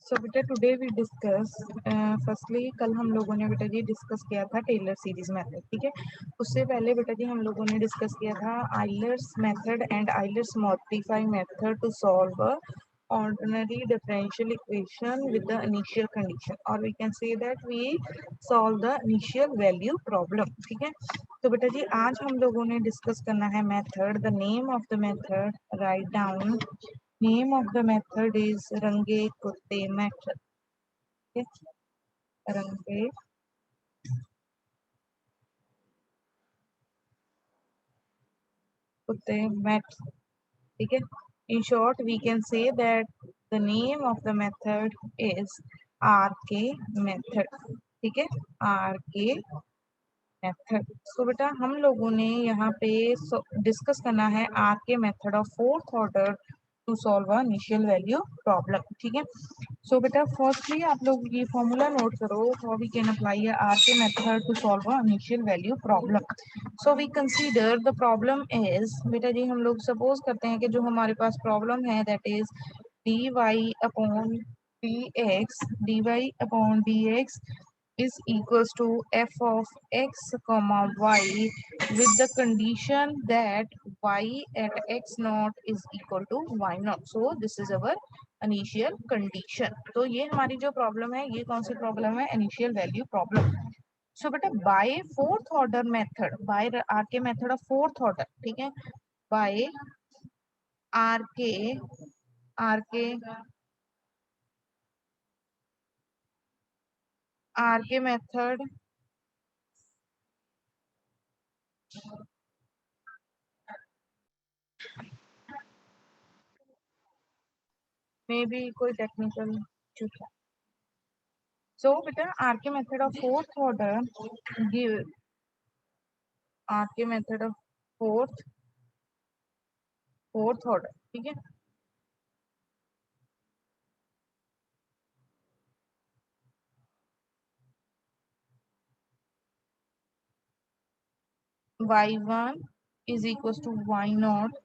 सो बेटा today we discuss firstly कल हम लोगों ने बेटा जी डिस्कस किया था टेलर सीरीज मेथड। ठीक है, उससे पहले बेटा जी हम लोगों ने डिस्कस किया था Euler's method and Euler's modify method to solve ordinary differential equation with the initial condition, और we can say that we solve the initial value problem. ठीक है, तो बेटा जी आज हम लोगों ने डिस्कस करना है method. The name of the method, write down, name of the method is range kutte method. Okay, range kutte method. ठीक है, in short we can say that the name of the method is RK method. ठीक है, RK method. सो बेटा हम लोगों ने यहाँ पे डिस्कस करना है R K method of fourth order to solve a initial value problem. ठीक है, सो बेटा फर्स्टली आप लोग ये फॉर्मूला नोट करो, how we can apply R K method to solve a initial value problem. So we consider the problem is, बेटा जी हम लोग सपोज करते हैं कि जो हमारे पास प्रॉब्लम है that is dy upon dy upon dx is equals to f of x comma y with the condition that y at x naught is equal to y naught. So this is our initial condition. तो ये हमारी जो problem है, ये कौन सी problem है? Initial value problem. So बेटा by fourth order method, by R K method of fourth order, ठीक है, by R K R K R K method में भी कोई टेक्निकल इशू है। So beta RK method of fourth order give RK method of fourth order, ठीक है, y1 is equals to y naught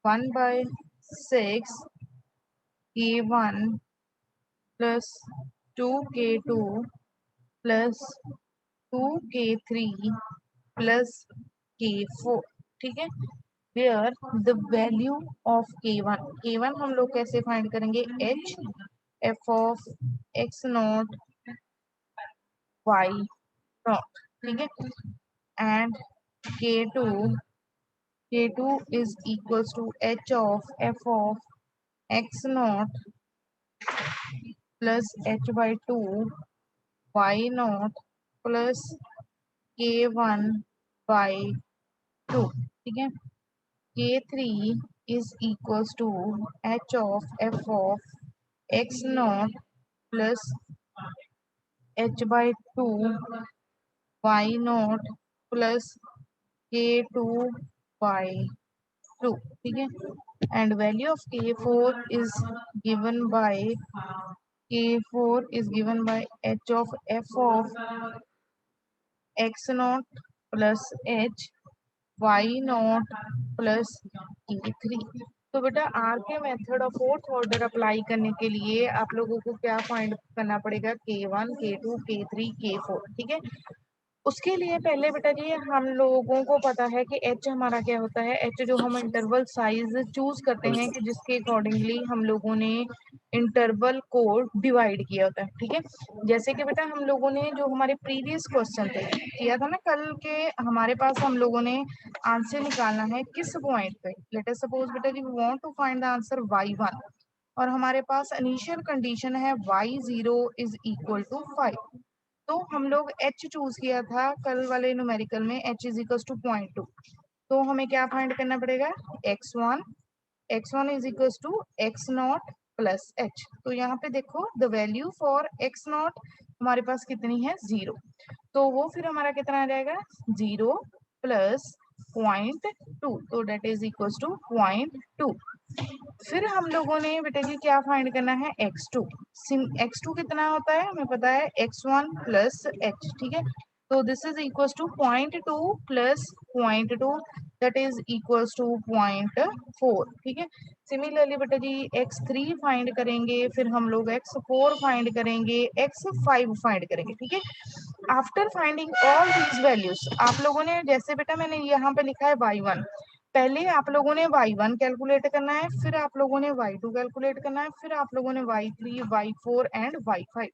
1 by 6 k1 plus 2k2 plus 2k3 plus k4। ठीक है, where the value of k1 हम लोग कैसे find करेंगे? h f of x naught y naught, ठीक है, and k2 is equals to h of f of x naught plus h by 2 y naught plus k1 by 2। ठीक है, k3 is equals to h of f of x naught plus h by 2 y naught plus k2 by 2। ठीक है, and value of k4 is given by h of f of x naught plus h y naught plus k3। तो बेटा are K method of fourth order apply करने के लिए आप लोगों को क्या फाइंड करना पड़ेगा? k1 k2 k3 k4। ठीक है, उसके लिए पहले बेटा जी हम लोगों को पता है कि एच हमारा क्या होता है। एच जो हम इंटरवल साइज चूज करते हैं कि जिसके अकॉर्डिंगली हम लोगों ने इंटरवल को डिवाइड किया होता है। ठीक है, जैसे कि बेटा हम लोगों ने जो हमारे प्रीवियस क्वेश्चन थे किया था ना कल के, हमारे पास हम लोगों ने आंसर निकालना है किस पॉइंट पे। लेट अस सपोज बेटा जी we want to find the answer y1 और हमारे पास इनिशियल कंडीशन है y0 इज इक्वल टू 5। तो हम लोग h चूज किया था कल वाले न्यूमेरिकल में, h इज इक्वल टू 0.2। तो हमें क्या फाइंड करना पड़ेगा? x1 is equal to x not plus h। तो यहाँ पे देखो the value for x not हमारे पास कितनी है? 0। तो वो फिर हमारा कितना आ जाएगा? 0 प्लस 0.2, तो डेट इज इक्वल टू 0.2। फिर हम लोगों ने बेटा जी क्या फाइंड करना है? x2। x2 कितना होता है हमें पता है, x1 प्लस h। ठीक है, तो this is equal to 0.2 plus 0.2 that is equals to 0.4। ठीक है, सिमिलरली बेटा जी x3 फाइंड करेंगे, फिर हम लोग x4 फाइंड करेंगे, x5 फाइंड करेंगे। ठीक है, after finding all these values आप लोगों ने, जैसे बेटा मैंने यहाँ पे लिखा है y1, पहले आप लोगों ने y1 कैलकुलेट करना है, फिर आप लोगों ने y2 कैलकुलेट करना है, फिर आप लोगों ने y3, y4 एंड y5।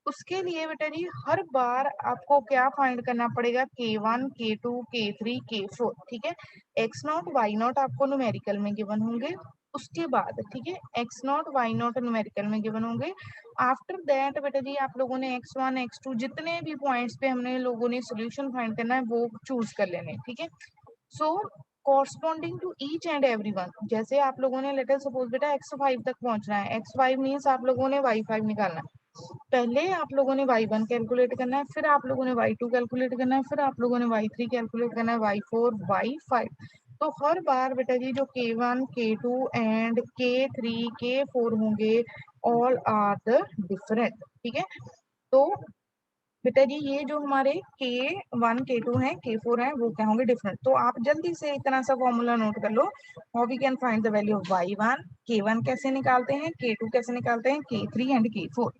उसके लिए बेटा जी हर बार आपको क्या फाइंड करना पड़ेगा, K1, K2, K3, K4। ठीक है, x नॉट y नॉट आपको न्यूमेरिकल में गिवन होंगे, उसके बाद ठीक है x not y not numerical में गिवन होंगे। आफ्टर दैट बेटा जी आप लोगों ने x1 x2 जितने भी पॉइंट्स पे हमने लोगों ने सोल्यूशन फाइंड करना है वो चूज कर लेने। ठीक है, so corresponding to each and every one, जैसे आप लोगों ने लेटर सपोज बेटा x5 तक पहुंचना है, x5 मीन्स आप लोगों ने y5 निकालना है। पहले आप लोगों ने y1 कैलकुलेट करना है, फिर आप लोगों ने y2 कैलकुलेट करना है, फिर आप लोगों ने y3 कैलकुलेट करना है, y4, y5। तो हर बार बेटा जी जो K1, K2 and K3, K4 होंगे, ऑल आर द डिफरेंट। ठीक है, तो बेटा जी ये जो हमारे K1, K2 है, K4 है, वो क्या होंगे, डिफरेंट। तो आप जल्दी से इतना सा फॉर्मूला नोट कर लो, how we can find the value of y1, K1 कैसे निकालते हैं, K2 कैसे निकालते हैं, K3 एंड K4।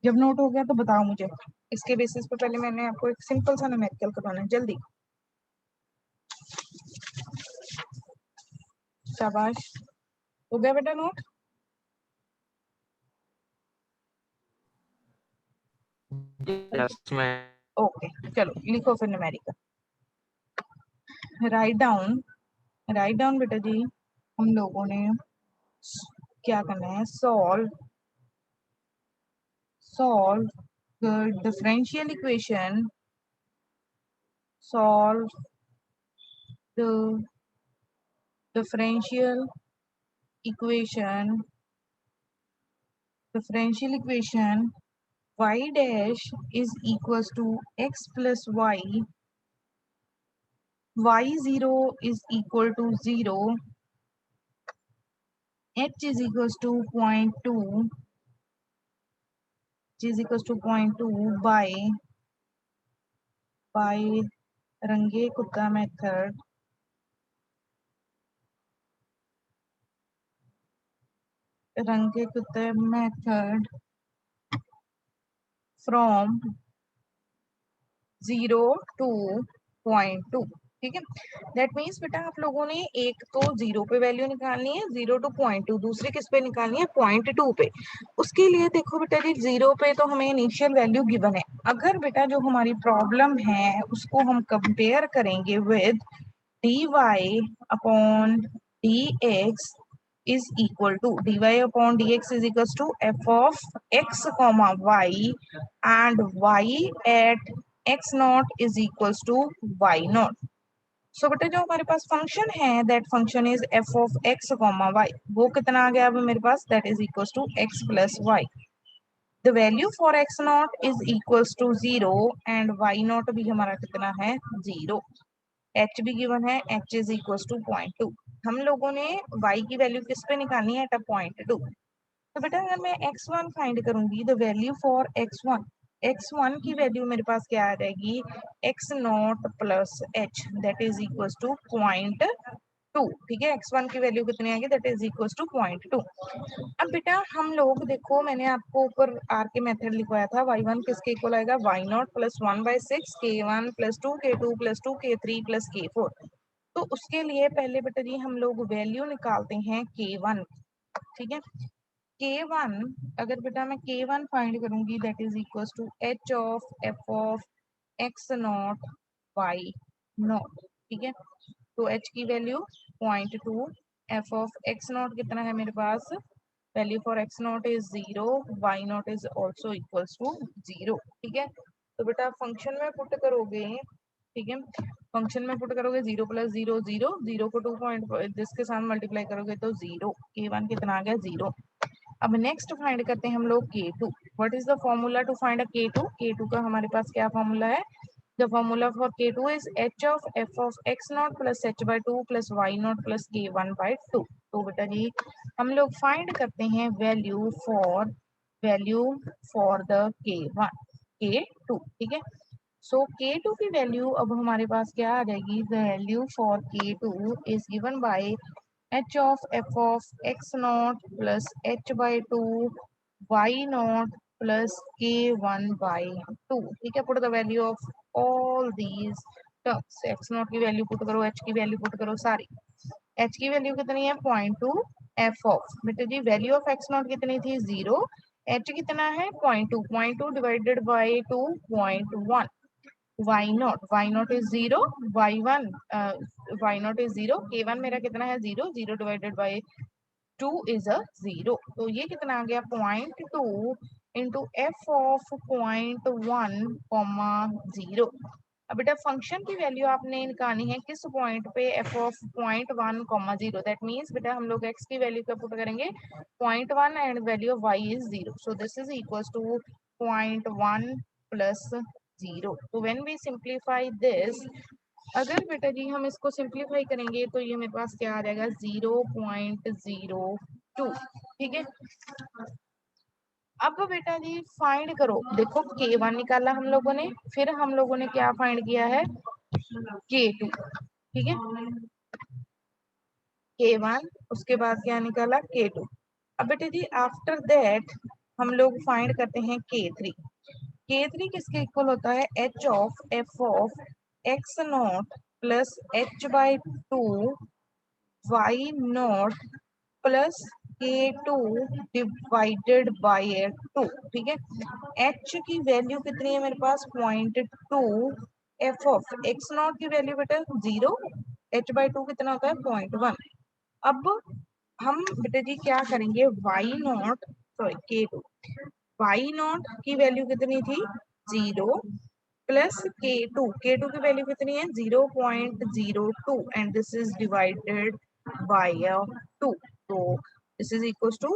जब नोट हो गया तो बताओ मुझे, इसके बेसिस पे पहले मैंने आपको एक सिंपल सा न्यूमेरिकल करवाना है, जल्दी। शाबाश, हो गया बेटा नोट? यस मैं। ओके, चलो लिखो फिर न्यूमेरिकल। राइट डाउन बेटा जी हम लोगों ने क्या करना है, solve the differential equation, solve the differential equation y dash is equals to x plus y0 is equal to 0, h is equals to 0.2, h is equals to 0.2 by रंगे कुत्ता method, रंगे कुत्ते मेथड फ्रॉम 0 to 0.2। ठीक है, that means बेटा आप लोगों ने एक तो 0 पे वैल्यू निकालनी है, 0 to 0.2, दूसरी किस पे निकालनी है, 0.2 पे। उसके लिए देखो बेटा जी 0 पे तो हमें इनिशियल वैल्यू गिवन है, अगर बेटा जो हमारी प्रॉब्लम है उसको हम कंपेयर करेंगे with dy upon dx is equal to dy upon dx is equals to f of x comma y and y at x naught is equals to y naught। सो बेटा जो हमारे पास फंक्शन है that function is f of x comma y, वो कितना आ गया अब मेरे पास, that is equals to x plus y। The value for x naught is equals to 0 and y naught भी हमारा कितना है, 0। h भी गिवन है, h इज इक्वल्स टू 0.2। हम लोगों ने y की वैल्यू किस पे निकालनी है, एट अ 0.2। तो बेटा अगर मैं x1 फाइंड करूंगी, द वैल्यू फॉर x1 की वैल्यू मेरे पास क्या आ जाएगी, x not plus h that is equals to 0.2। ठीक है, x1 की वैल्यू कितनी आएगी, दैट इज इक्वल्स टू 0.2। अब बेटा हम लोग देखो, मैंने आपको ऊपर आर के मेथड लिखवाया था, y1 किसके इक्वल आएगा, y not plus 1/6 k1 plus 2 k2 plus 2 k3 plus k4। तो उसके लिए पहले बेटा जी हम लोग वैल्यू निकालते हैं k1। ठीक है, K1 अगर बेटा मैं K1 फाइंड करूंगी, that is equals to h of f of x not y not. ठीक है, तो h की value 0.2, f of x naught कितना है मेरे पास, value for x naught is 0, y naught is also equals to 0। ठीक है, तो बेटा फंक्शन में पुट करोगे, ठीक है, फंक्शन में पुट करोगे 0 प्लस 0 0, 0 को 2 पॉइंट जिसके साथ मल्टीप्लाई करोगे तो 0, K1 कितना आ गया, 0। अब नेक्स्ट फाइंड करते हैं हम लोग K2। What is the formula to find a K2? K2 का हमारे पास क्या फॉर्मूला है, the formula for K2 is h of f of x not plus h by 2 plus y not plus K1 by 2। तो बेटा जी हम लोग फाइंड करते हैं value for the K1 K2। ठीक है, सो K2 की वैल्यू अब हमारे पास क्या आ जाएगी, the value for K2 is given by h of f of x naught plus h by 2 y naught plus k1 by 2। ठीक है, put the value of all these terms, x not की value put करो, h की value put करो सारी। h की value कितनी है 0.2, f ऑफ बेटा जी वैल्यू ऑफ x नॉट कितनी थी 0, h कितना है 0.2, 0.2 divided by 2 0.1, y naught is 0, y1 y naught is 0, k1 मेरा कितना है 0, 0 डिवाइडेड बाय 2 इज अ 0, तो ये कितना आ गया 0.2 इंटू एफ ऑफ 0.1 कॉमा 0। अब बेटा फंक्शन की वैल्यू आपने निकालनी है किस पॉइंट पे, F of 0.1 comma 0, that means बेटा हम लोग x की वैल्यू का पुट करेंगे 0.1 and value of y is 0, so this is equals to 0.1 plus 0। तो व्हेन वी सिंप्लीफाई दिस, अगर बेटा जी हम इसको सिंप्लीफाई करेंगे तो ये मेरे पास क्या आ जाएगा 0.02। ठीक है, अब बेटा जी फाइंड करो, देखो K1 निकाला हम लोगों ने, फिर हम लोगों ने क्या फाइंड किया है K2। ठीक है, K1 उसके बाद क्या निकाला K2। अब बेटा जी आफ्टर दैट हम लोग फाइंड करते हैं K3। K3 किसके इक्वल होता है h of f of x not plus h by 2 y not plus K2 divided by 2। ठीक है, h की वैल्यू कितनी है मेरे पास 0.2, f ऑफ x नॉट की वैल्यू बेटा 0, h बाई 2 कितना होता है 0.1। अब हम बेटा जी क्या करेंगे y not sorry K2, y not की वैल्यू कितनी थी 0 प्लस K2 की वैल्यू कितनी है 0.02 and this is divided by 2, तो this is equals to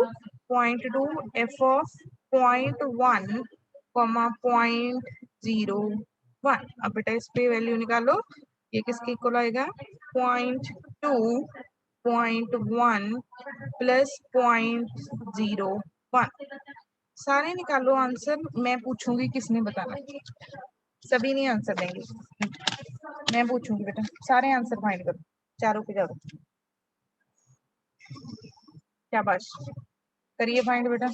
0.2 f of 0.1 comma 0.01। अब बेटा इस पे वैल्यू निकालो, ये किसके इक्वल आएगा 0.2 0.1 प्लस 0.01। सारे निकालो आंसर, मैं पूछूंगी किसने बताना, सभी नहीं आंसर देंगे, मैं पूछूंगी बेटा, सारे आंसर फाइंड करो, चारों के चारों, शाबाश करिए फाइंड बेटा।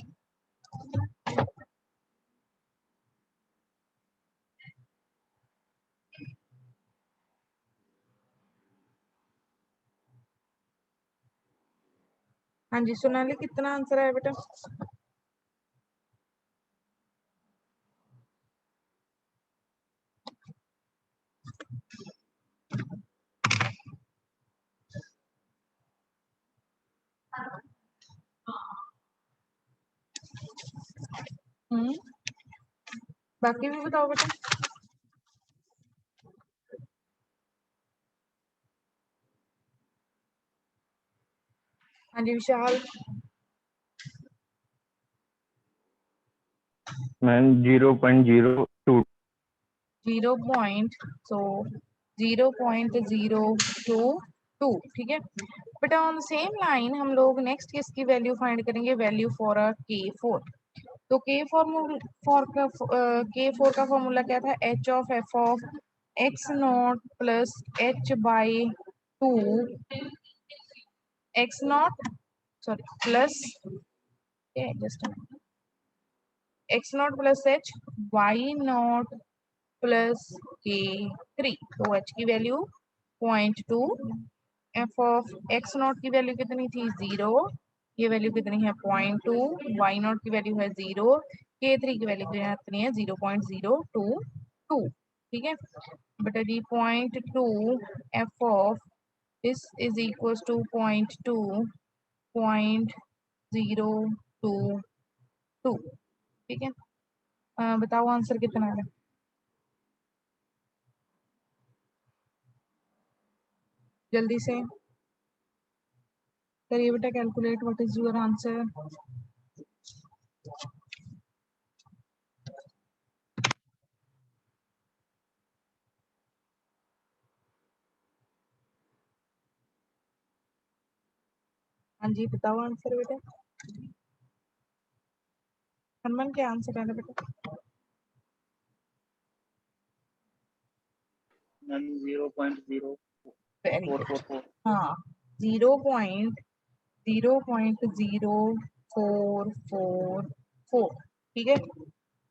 हाँ जी सोनाली कितना आंसर है बेटा, बाकी भी बताओ बेटा। हाँ जी विशाल, मैम 0.02। 0 पॉइंट, सो 0.022। ठीक है बेटा, ऑन सेम लाइन हम लोग नेक्स्ट किसकी वैल्यू फाइंड करेंगे, वैल्यू फॉर अ K4। तो K4 का फॉर्मूला क्या था, h of f of x not plus h by 2 x not sorry plus just x not plus h y not plus K3, तो h की value 0.2, f of x not की value कितनी थी 0, ये value कितनी है 0.2, y नॉट की value है 0, K3 की वैल्यू कितनी है 0.022। ठीक है बेटा जी 0.2 f of this is equals to 0.2 0.022। ठीक है, बताओ आंसर कितना है, जल्दी से करिए बेटा calculate, what is your answer. हाँ जी बताओ आंसर बेटा, हनुमान क्या आंसर है ना बेटा, मैम 0.0444 वेरी गुड। हाँ 0.00444 ठीक है।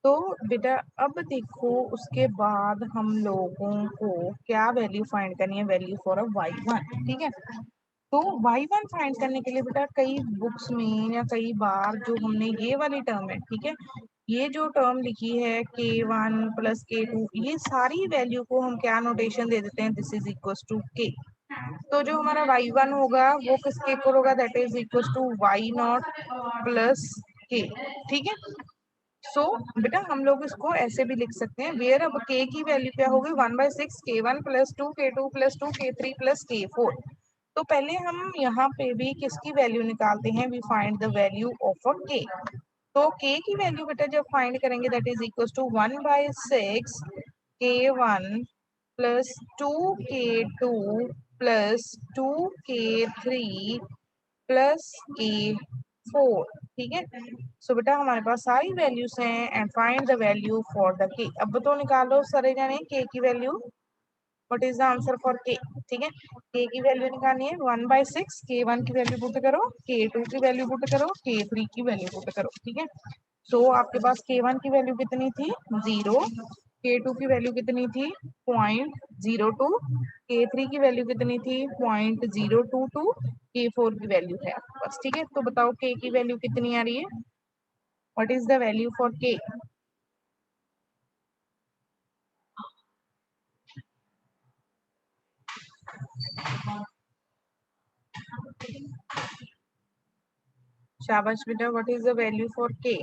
तो बेटा अब देखो उसके बाद हम लोगों को क्या वैल्यू फाइंड करनी है, वैल्यू फॉर अ y1 ठीक है। तो y1 फाइंड करने के लिए बेटा कई बुक्स में या कई बार जो हमने ये वाली टर्म है ठीक है, ये जो टर्म लिखी है k1 प्लस k2, ये सारी वैल्यू को हम क्या नोटेशन दे देते हैं, this is equal to k। तो जो हमारा y1 होगा वो किसके इक्वल होगा, that is equal to y0 plus k ठीक है। सो बेटा हम लोग इसको ऐसे भी लिख सकते हैं, वेयर अब k की वैल्यू क्या होगी 1/6 k1 plus 2 k2 plus 2 k3 plus k4। तो पहले हम यहाँ पे भी किसकी वैल्यू निकालते हैं, we find the value of a k। तो k की वैल्यू बेटा जब फाइंड करेंगे that is equal to 1/6 k1 plus 2 k2 plus 2 k3 plus k4 ठीक है। सो बेटा हमारे पास सारी वैल्यूज हैं and find the value for the k। अब तो निकालो सारे जाने k की value, what is the answer for k ठीक है। k की वैल्यू निकालनी है 1/6, k1 की वैल्यू पुट करो, k2 की वैल्यू पुट करो, k3 की वैल्यू पुट करो ठीक है। सो आपके पास k1 की वैल्यू कितनी थी 0, k2 की वैल्यू कितनी थी 0.02, k3 की वैल्यू कितनी थी 0.022, k4 की वैल्यू है आपके पास ठीक है। तो बताओ k की वैल्यू कितनी आ रही है, what is the value for k। शाबाश बेटा, what is the value for k।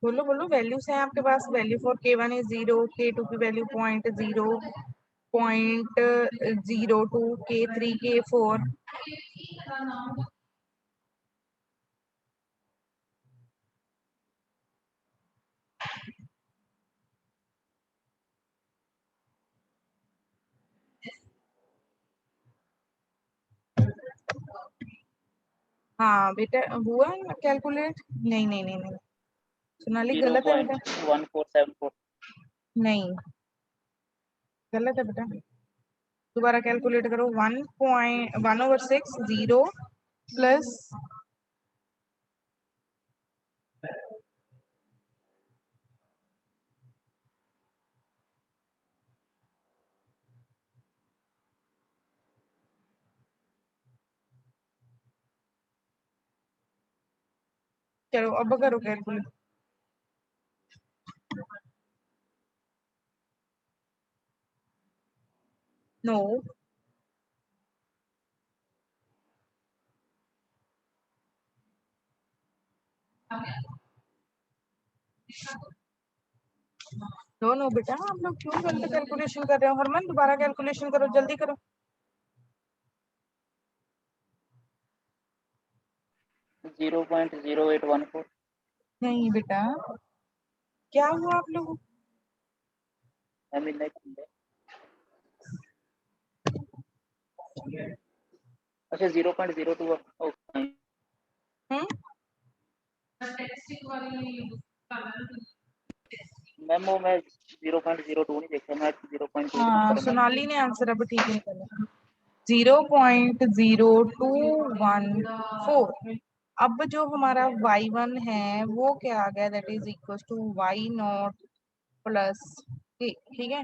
बोलो बोलो, वैल्यूज है आपके पास, value for k1 is 0, k2 की वैल्यू 0.0, 0.02, k3 k4। हाँ बेटा हुआ कैलकुलेट, नहीं नहीं नहीं नहीं सोनाली गलत है बेटा, 0.1474 नहीं गलत है बेटा, दोबारा कैलकुलेट करो। 1/6 0 प्लस चलो अब करो कैलकुलेट। नो नो नो बेटा, आप लोग क्यों गलत कैलकुलेशन कर रहे हो, हरमन दोबारा कैलकुलेशन करो, जल्दी करो। 0.0814 नहीं बेटा, क्या हुआ आप लोगों को? आई मीन लाइक, अच्छा 0.02 हम्म मैम वो मैं 0.02 नहीं देखा, मैं 0.2 हाँ करूँगा। सोनाली ने आंसर अब ठीक निकाला 0.0214। अब जो हमारा y1 है वो क्या आ गया, that is equal to y0 plus k ठीक है।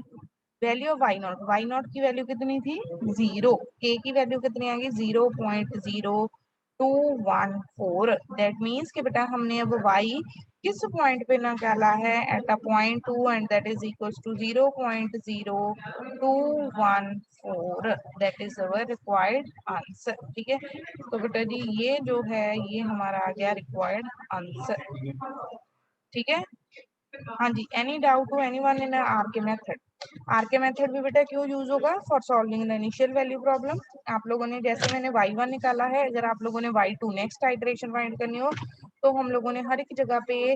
वैल्यू ऑफ y0 की वैल्यू कितनी थी 0, k की वैल्यू कितनी आ गई 0.0214। दैट मीन्स कि बेटा हमने अब y किस पॉइंट पे निकाला है, at a point 2 and that is equal to 0.0214। That is our required answer ठीक है। तो बेटा जी ये जो है ये हमारा आ गया रिक्वायर्ड आंसर ठीक है। हाँ जी, any doubt to anyone in R K method. R K method भी बेटा क्यों यूज होगा, for solving the initial value problem. आप लोगों ने जैसे मैंने y1 निकाला है, अगर आप लोगों ने y2 नेक्स्ट आइटरेशन फाइंड करनी हो तो हम लोगों ने हर एक जगह पे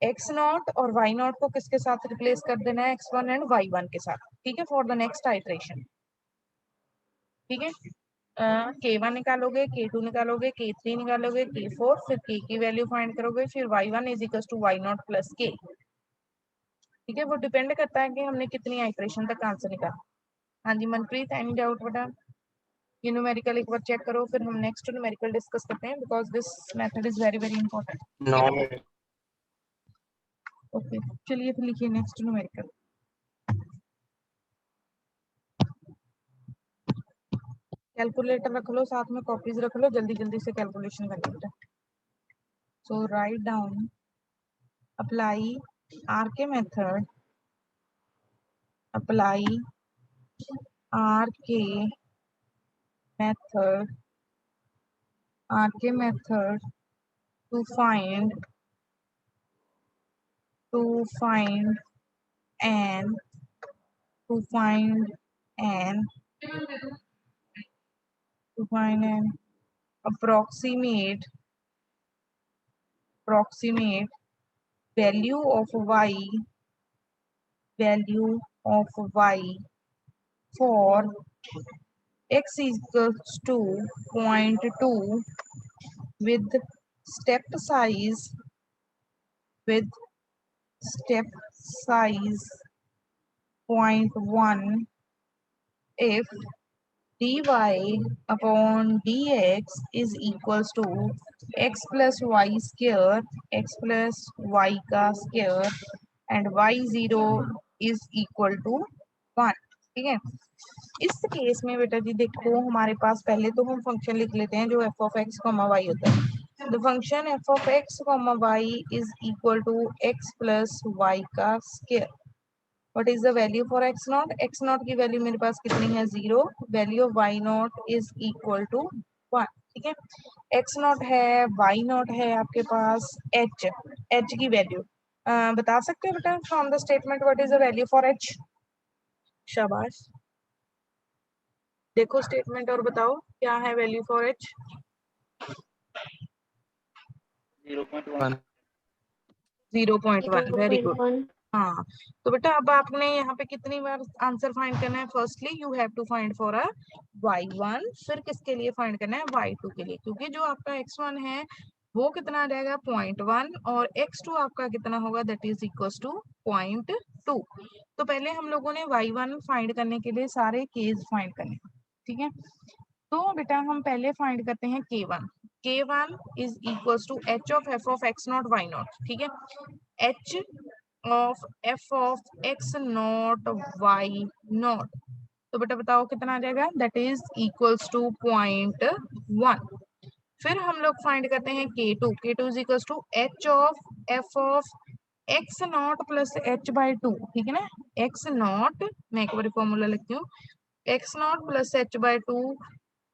x0 और y0 को किसके साथ रिप्लेस कर देना है, x1 एंड y1 के साथ ठीक है, फॉर द नेक्स्ट आइटरेशन ठीक है। k1 निकालोगे, k2 निकालोगे, k3 निकालोगे, k4, फिर k की वैल्यू फाइंड करोगे, फिर y1 is equal to y0 plus k ठीक है, वो डिपेंड करता है कि हमने कितनी आइटरेशन तक आंसर निकाला। हाँ जी मनप्रीत, एनी डाउट बेटा? ये न्यूमेरिकल एक बार चेक करो, फिर हम नेक्स्ट न्यूमेरिकल डिस्कस करते हैं, because this method is very very important. No okay चलिए फिर लिखिए नेक्स्ट न्यूमेरिकल। कैलकुलेटर रख लो, साथ में कॉपीज रख लो, जल्दी जल्दी से कैलकुलेशन करिए बेटा। So write down, apply R K method, apply R K method, R K method to find an to find an approximate value of y for x equals to 0.2 with step size 0.1 if dy upon dx is equals to x plus y square, x plus y का square and y0 is equal to 1। ठीक है, इस case में बेटा जी देखो हमारे पास पहले तो हम फंक्शन लिख लेते हैं जो f of x, y होता है। The function f of x, y is equal to x plus y का square। What is the value for x naught? x naught की वैल्यू मेरे पास कितनी है 0, value of y naught is equal to 1। ठीक है, x naught है, y naught है आपके पास, h की वैल्यू बता सकते हो बेटा from the statement what is the value for h? शाबाश, देखो स्टेटमेंट और बताओ क्या है value for h? 0.1 0.1, very good. हाँ तो बेटा अब आपने यहाँ पे कितनी बार आंसर फाइंड करना है? Firstly you have to find for a y1, फिर किसके लिए फाइंड करना है? y2 के लिए, क्योंकि जो आपका x1 है वो कितना आ जाएगा 0.1 और x2 आपका कितना होगा दैट इज इक्वल्स टू 0.2। तो पहले हम लोगों ने y1 फाइंड करने के लिए सारे केस फाइंड करने, ठीक है। तो बेटा हम पहले फाइंड करते हैं k1। k1 is equals to h of f of x not y not, ठीक है। h of f of x not y not, तो बेटा बताओ कितना आ जाएगा दैट इज इक्वल्स टू 0.1। फिर हम लोग फाइंड करते हैं k2। k2 is equals to h of f of x not plus h by 2, ठीक है ना। x नॉट, मैं एक बार फॉर्मूला लिखती हूँ, x not plus h by 2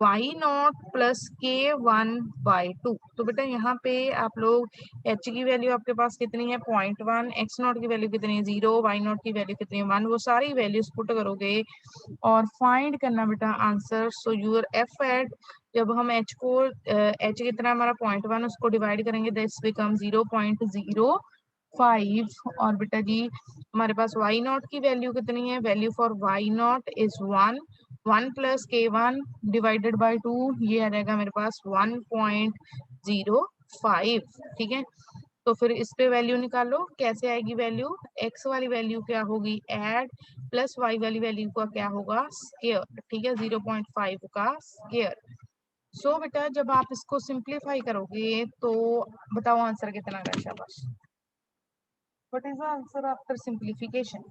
y not plus k1 by 2। तो बेटा यहाँ पे आप लोग h की वैल्यू आपके पास कितनी है 0.1, x नॉट की वैल्यू कितनी है 0, y नॉट की वैल्यू कितनी है 1, वो सारी वैल्यूज पुट करोगे और फाइंड करना बेटा answer. So your f at, जब हम h को h कितना हमारा 0.1 उसको डिवाइड करेंगे दिस बिकम 0.05 और बेटा जी हमारे पास y नॉट की वैल्यू कितनी है? Value for y naught is 1 plus k1 divided by 2, ये आ जाएगा मेरे पास 1.05, ठीक है। तो फिर इस पे वैल्यू निकालो, कैसे आएगी वैल्यू? x वाली वैल्यू क्या होगी ऐड, प्लस y वाली वैल्यू का क्या होगा स्क्वायर, ठीक है, 0.5 का स्क्वायर। सो बेटा जब आप इसको सिंप्लीफाई करोगे तो बताओ आंसर कितना आएगा? शाबाश, what is the answer after simplification?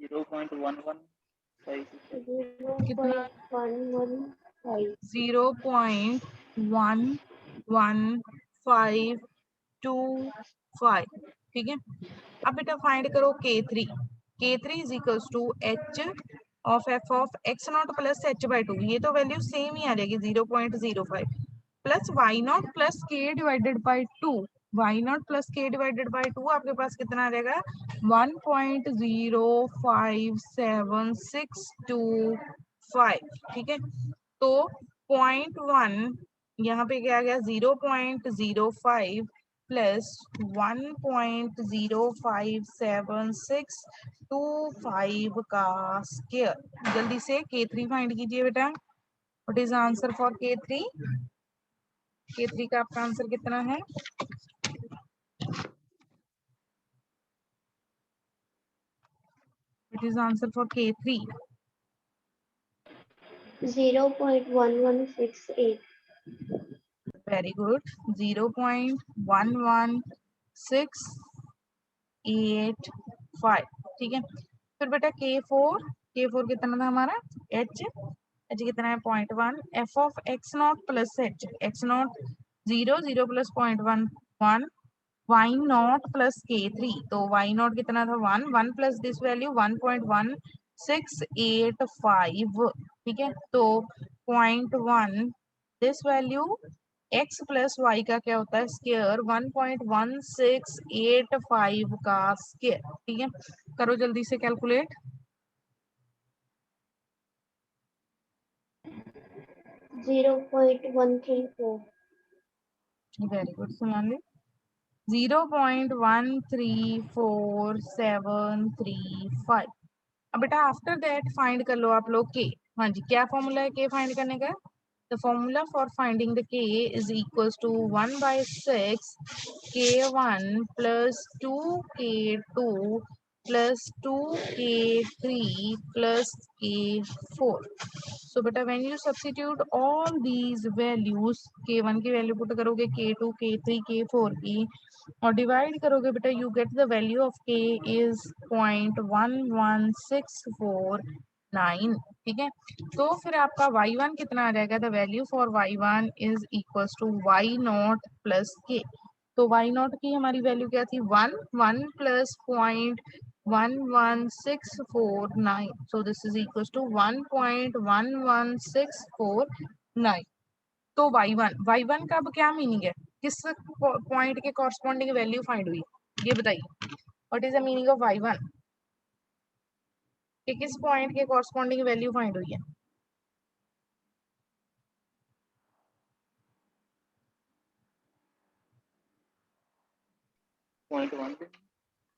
0.115 कितना? 0.11525, ठीक है। अब बेटा फाइंड करो k3। k3 is equals to h of f of x not plus h by 2, ये तो वैल्यू सेम ही आ जाएगी 0.05 plus y not plus k divided by 2, y not plus k divided by 2 आपके पास कितना आ जाएगा 1.05762 ठीक है। तो 0.1 यहाँ पे क्या आ गया 0.05 प्लस 1.05765 का स्क्वायर। जल्दी से K3 फाइंड कीजिए बेटा। What is answer for K3? K3 का आपका आंसर कितना है? What is answer for K3? 0.1168. Very good, 0.11685। ठीक है, फिर बेटा K4 कितना था हमारा? H कितना है? 0.1। F of x not plus x not 0 plus 0.11 y not plus K3। तो वाई नॉट कितना था? 1 प्लस दिस वैल्यू 1.1685। ठीक है, तो 0.1 this value x plus y का क्या होता है? स्क्वायर 1.1685 का स्क्वायर। ठीक है, करो जल्दी से कैलकुलेट। 0.134. Very good Sonali, 0.134735। अब बेटा आफ्टर दैट फाइंड कर लो आप लोग के। हाँ जी, क्या फॉर्मूला है के फाइंड करने का? The formula for finding the K is equals to 1/6 K1 plus 2K2 plus 2K3 plus K4। So बेटा when you substitute all these values, K1 की वैल्यू पुट करोगे, K2 K3 K4 की, और divide करोगे बेटा, you get the value of K is 0.11649। ठीक है, तो फिर आपका y1 कितना आ जाएगा? The value for y1 is equals to y not plus k। तो y नॉट की हमारी वैल्यू क्या थी? 1 plus 0.11649। So this is equals to 1.11649। तो y1 का अब क्या मीनिंग है? किस पॉइंट के कॉरस्पॉन्डिंग वैल्यू फाइंड हुई, ये बताइए। What is the meaning of y1? कि किस पॉइंट के कॉरस्पॉन्डिंग वैल्यू फाइंड हुई है?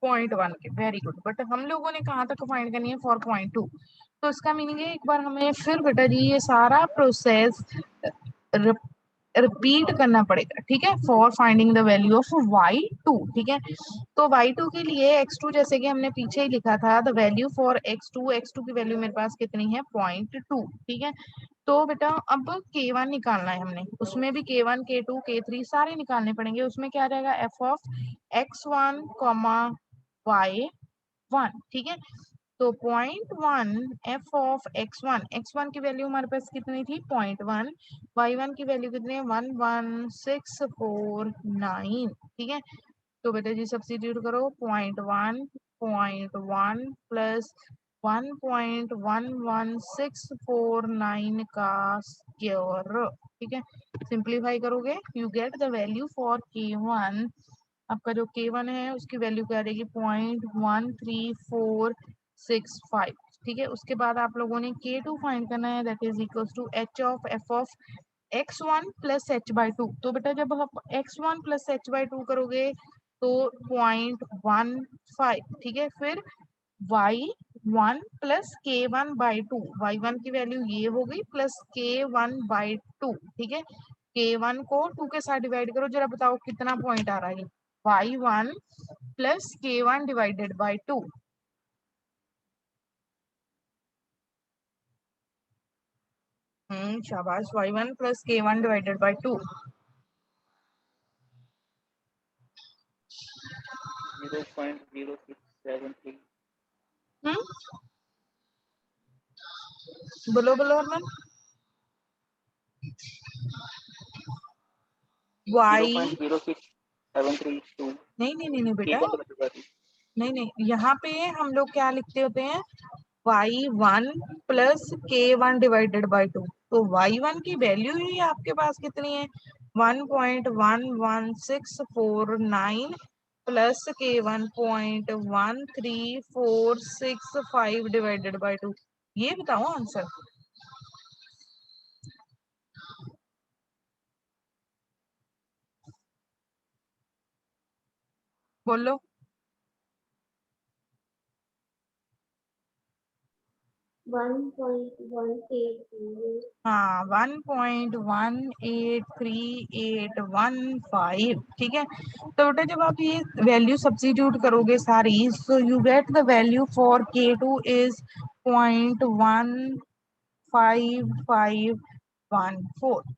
पॉइंट वन के। वेरी गुड, बट हम लोगों ने कहाँ तक फाइंड करनी है? For point 2। तो इसका मीनिंग है एक बार हमें फिर बेटा जी ये सारा प्रोसेस रिपीट करना पड़ेगा। ठीक है, for finding the value of y2। ठीक है, तो y2 के लिए x2 जैसे कि हमने पीछे ही लिखा था, द वैल्यू फॉर x2 की वैल्यू मेरे पास कितनी है? 0.2। ठीक है, तो बेटा अब K1 निकालना है हमने, उसमें भी K1 K2 K3 सारे निकालने पड़ेंगे। उसमें क्या रहेगा? f of x1 y1। ठीक है, तो 0.1 f ऑफ x1 की वैल्यू हमारे पास कितनी थी? 0.1। y1 की वैल्यू कितनी है? 11649। ठीक है, तो बेटा जी सब्स्टिट्यूट करो, 0.1 प्लस 1.11649 का स्क्वायर। ठीक है, सिंप्लीफाई करोगे, you get the value for K1। आपका जो K1 है उसकी वैल्यू क्या रहेगी? 0.13465। ठीक है, उसके बाद आप लोगों ने K2 फाइंड करना है, that is equals to h of f of x1 plus h/2। तो बेटा जब आप x1 प्लस h/2 करोगे तो 0.15। ठीक है, फिर y1 प्लस K1/2, y1 की वैल्यू ये हो गई, प्लस K1/2। ठीक है, K1 को 2 के साथ डिवाइड करो, जरा बताओ कितना पॉइंट आ रहा है? y1 plus K1 divided by 2। शाबाश, y1 plus K1 divided by 2। 0.0673। बोलो बोलो हरमन। y 0.06732 नहीं नहीं नहीं नहीं बेटा, K1 नहीं, यहाँ पे हम लोग क्या लिखते होते हैं? y1 plus K1 divided by 2। तो y1 की वैल्यू ही आपके पास कितनी है? 1.11649 प्लस K1 0.13465 डिवाइडेड बाई 2। ये बताओ आंसर। बोलो। 1.183 हाँ 1.18385, ठीक है। तो बेटा जब आप ये वैल्यू सब्स्टिट्यूट करोगे सारी, so you get the value for K2 is 0.1551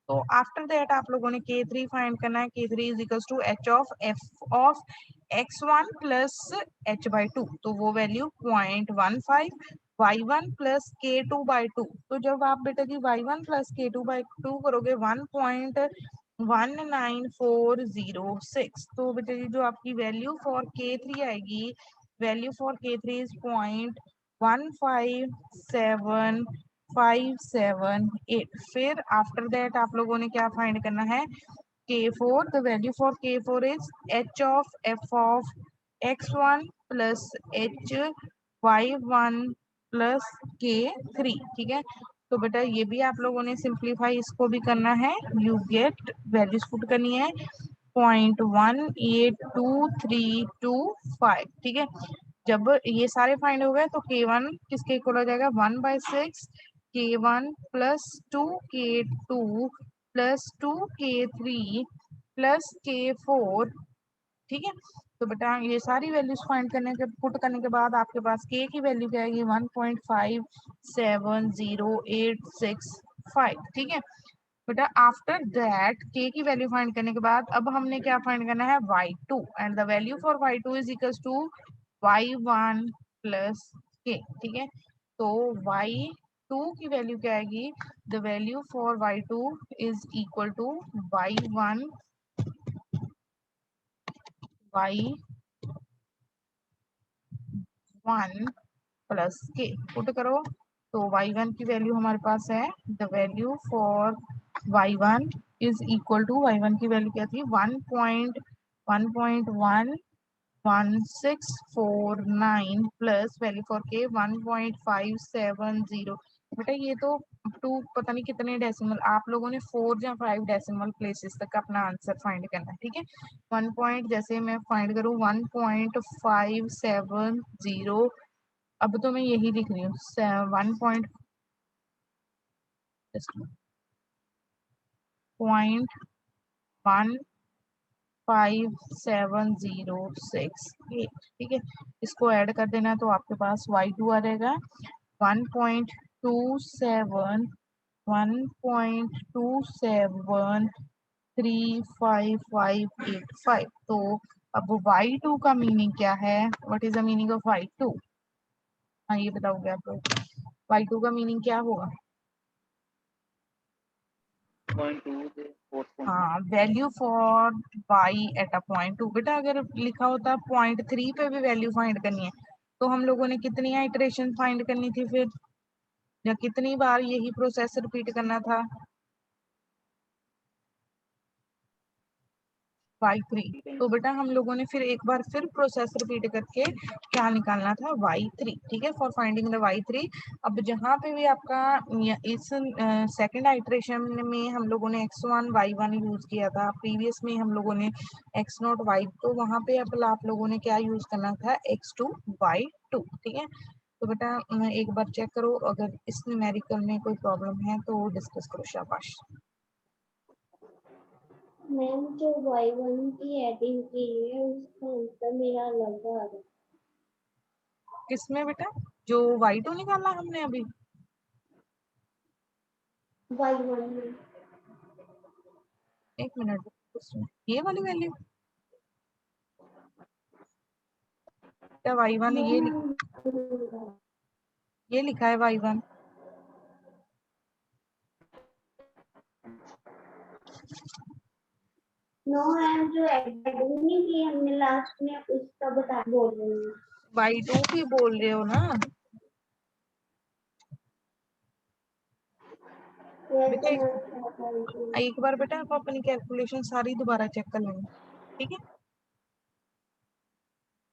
तो आफ्टर दैट आप लोगों ने K3 फाइंड करना है। K3 is equal to h of f of x1 plus h/2 तो वो वैल्यू 0.15 y1 प्लस K2/2 तो जब आप बेटा जी y1 प्लस K2/2 करोगे 1.19406 तो बेटा जी जो आपकी वैल्यू फॉर K3 आएगी, वैल्यू फॉर K3 इज 0.157578। फिर आफ्टर दैट आप लोगों ने क्या फाइंड करना है, K4 the value for K4 is h of f of x1 plus h y1 plus K3, ठीक है। तो बेटा ये भी आप लोगों ने सिंप्लीफाई इसको भी करना है, यू गेट वैल्यूज पुट करनी है 0.182325, ठीक है। जब ये सारे फाइंड हो गए तो K1 किसके इक्वल हो जाएगा 1/6 K1 plus 2 K2 plus 2 K3 plus K4, ठीक है। तो बेटा ये सारी वैल्यूज फाइंड करने के पुट करने के बाद आपके पास K की वैल्यू क्या आएगी 1.570865, ठीक है। बेटा आफ्टर दैट K की वैल्यू फाइंड करने के बाद अब हमने क्या फाइंड करना है y2 and the value for y2 is equals to y1 plus K, ठीक है। तो y2 की वैल्यू क्या आएगी, the value for y2 is equal to y1 plus K put करो तो y1 की वैल्यू हमारे पास है, the value for y1 is equal to y1 की वैल्यू क्या थी 1.11649 प्लस वैल्यू फॉर K 1.570। बेटा ये तो टू पता नहीं कितने डेसिमल, आप लोगों ने 4 या 5 डेसिमल प्लेसेस तक अपना आंसर फाइंड करना है, ठीक है। 1 पॉइंट जैसे मैं फाइंड करूँ 1.570, अब तो मैं यही लिख रही हूँ 1.57068, ठीक है। इसको ऐड कर देना तो आपके पास y2 आ जाएगा 1.27355585। तो अब y2 का मीनिंग क्या है, what is the meaning of y2? हाँ ये बताओगे आप लोग, y2 का मीनिंग क्या होगा? 0.2 से 4. हाँ value for y eight a point 2। बेटा अगर लिखा होता 0.3 पे भी वैल्यू फाइंड करनी है तो हम लोगों ने कितनी आइटरेशन फाइंड करनी थी फिर, या कितनी बार यही प्रोसेस रिपीट करना था y3। तो बेटा हम लोगों ने फिर एक बार फिर प्रोसेस रिपीट करके क्या निकालना था y3, ठीक है, फॉर फाइंडिंग द y3। अब जहाँ पे भी आपका इस सेकंड आइटरेशन में हम लोगों ने x1 y1 यूज किया था, प्रीवियस में हम लोगों ने x0 y, तो वहाँ पे अब आप लोगों ने क्या यूज करना था x2 y2, ठीक है। तो बेटा एक बार चेक करो, अगर इस न्यूमेरिकल में कोई प्रॉब्लम है तो डिस्कस करो, शाबाश। मैम जो y1 की एडिंग की है उसका आंसर मेरा अलग आ रहा है। किसमें बेटा, जो y2 निकाला हमने अभी? y1 में एक मिनट, उसमें ये वाली वैल्यू क्या y1 ये लिखा है y1? नो मैम जो एडिंग नहीं की हमने लास्ट में उसका बता बोल रही हूँ। y2 की बोल रहे हो ना बेटा? एक बार बेटा आप अपनी कैलकुलेशन सारी दोबारा चेक कर लेंगे, ठीक है।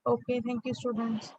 Okay thank you students.